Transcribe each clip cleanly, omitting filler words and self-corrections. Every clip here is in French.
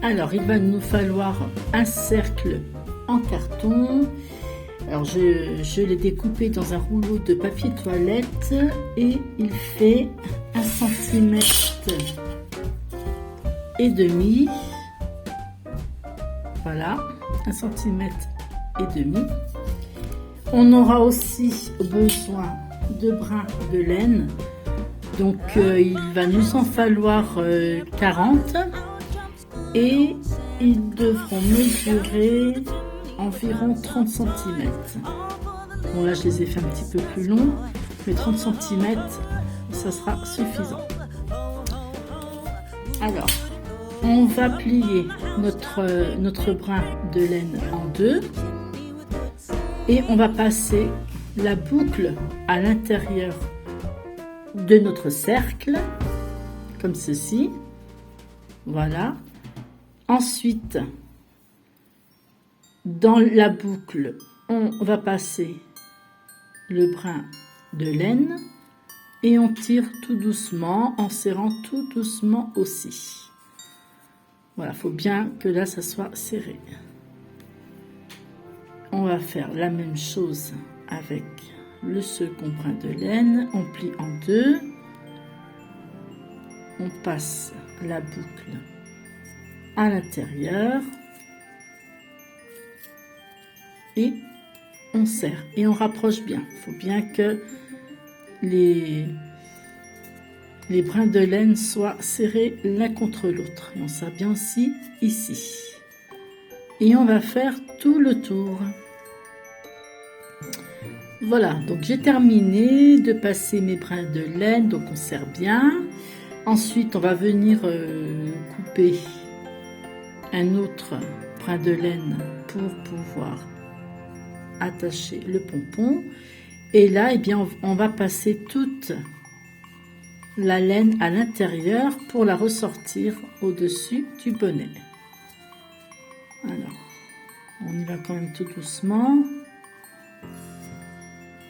Alors, il va nous falloir un cercle en carton. Alors, je l'ai découpé dans un rouleau de papier toilette et il fait 1,5 cm. Voilà, 1,5 cm. On aura aussi besoin de brins de laine. Donc, il va nous en falloir 40. Et ils devront mesurer environ 30 cm. Bon, là je les ai fait un petit peu plus longs, mais 30 cm, ça sera suffisant. Alors, on va plier notre brin de laine en deux et on va passer la boucle à l'intérieur de notre cercle, comme ceci. Voilà. Ensuite, dans la boucle, on va passer le brin de laine et on tire tout doucement en serrant tout doucement aussi. Voilà, il faut bien que là, ça soit serré. On va faire la même chose avec le second brin de laine. On plie en deux. On passe la boucle à l'intérieur et on serre et on rapproche bien. Il faut bien que les brins de laine soient serrés l'un contre l'autre et on serre bien aussi ici et on va faire tout le tour. Voilà, donc j'ai terminé de passer mes brins de laine, donc on serre bien. Ensuite on va venir couper un autre brin de laine pour pouvoir attacher le pompon. Et là, eh bien, on va passer toute la laine à l'intérieur pour la ressortir au-dessus du bonnet. Alors, on y va quand même tout doucement.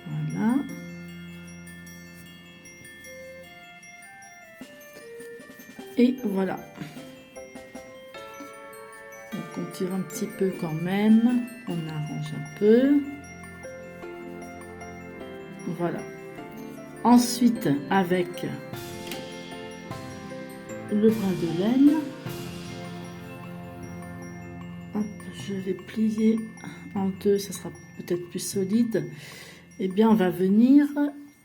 Voilà. Et voilà. Donc on tire un petit peu quand même, on arrange un peu. Voilà. Ensuite, avec le brin de laine, hop, je vais plier en deux, ça sera peut-être plus solide. Eh bien, on va venir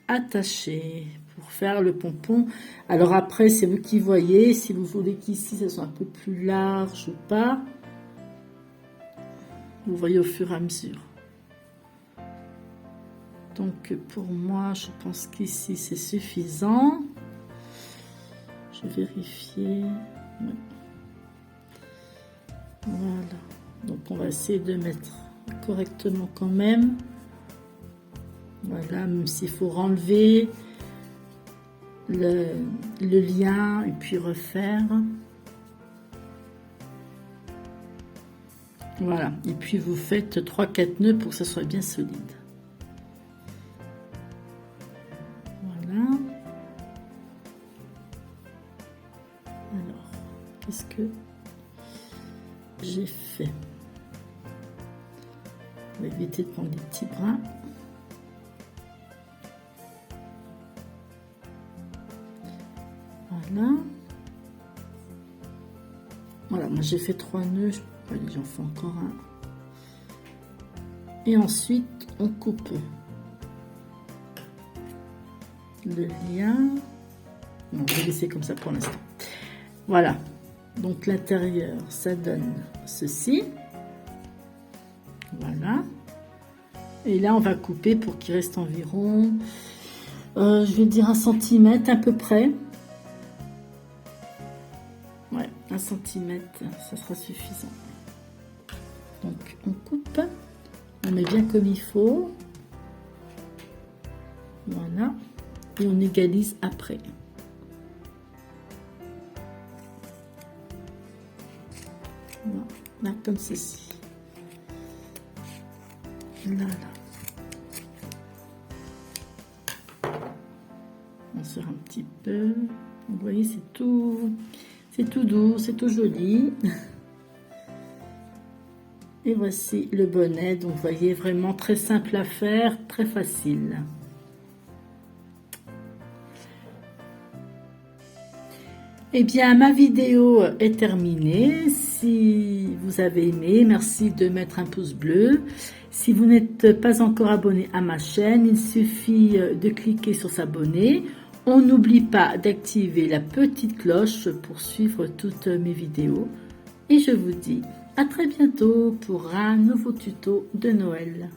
attacher pour faire le pompon. Alors après, c'est vous qui voyez, si vous voulez qu'ici, ça soit un peu plus large ou pas. Vous voyez au fur et à mesure. Donc pour moi, je pense qu'ici c'est suffisant. Je vais vérifier. Voilà. Donc on va essayer de mettre correctement quand même. Voilà, même s'il faut renlever le lien et puis refaire. Voilà, et puis vous faites 3-4 nœuds pour que ça soit bien solide. Voilà. Alors, qu'est-ce que j'ai fait? On va éviter de prendre des petits brins. Voilà. Voilà, moi j'ai fait 3 nœuds. Allez, j'en fais encore un. Et ensuite, on coupe le lien. Non, je vais laisser comme ça pour l'instant. Voilà. Donc, l'intérieur, ça donne ceci. Voilà. Et là, on va couper pour qu'il reste environ, je vais dire 1 cm à peu près. Ouais, 1 cm, ça sera suffisant. Donc on coupe, on met bien comme il faut, voilà, et on égalise après. Voilà, là comme ceci. Là. On serre un petit peu. Vous voyez, c'est tout doux, c'est tout joli. Et voici le bonnet, donc vous voyez, vraiment très simple à faire, très facile. Eh bien, ma vidéo est terminée. Si vous avez aimé, merci de mettre un pouce bleu. Si vous n'êtes pas encore abonné à ma chaîne, il suffit de cliquer sur s'abonner. On n'oublie pas d'activer la petite cloche pour suivre toutes mes vidéos. Et je vous dis à très bientôt pour un nouveau tuto de Noël.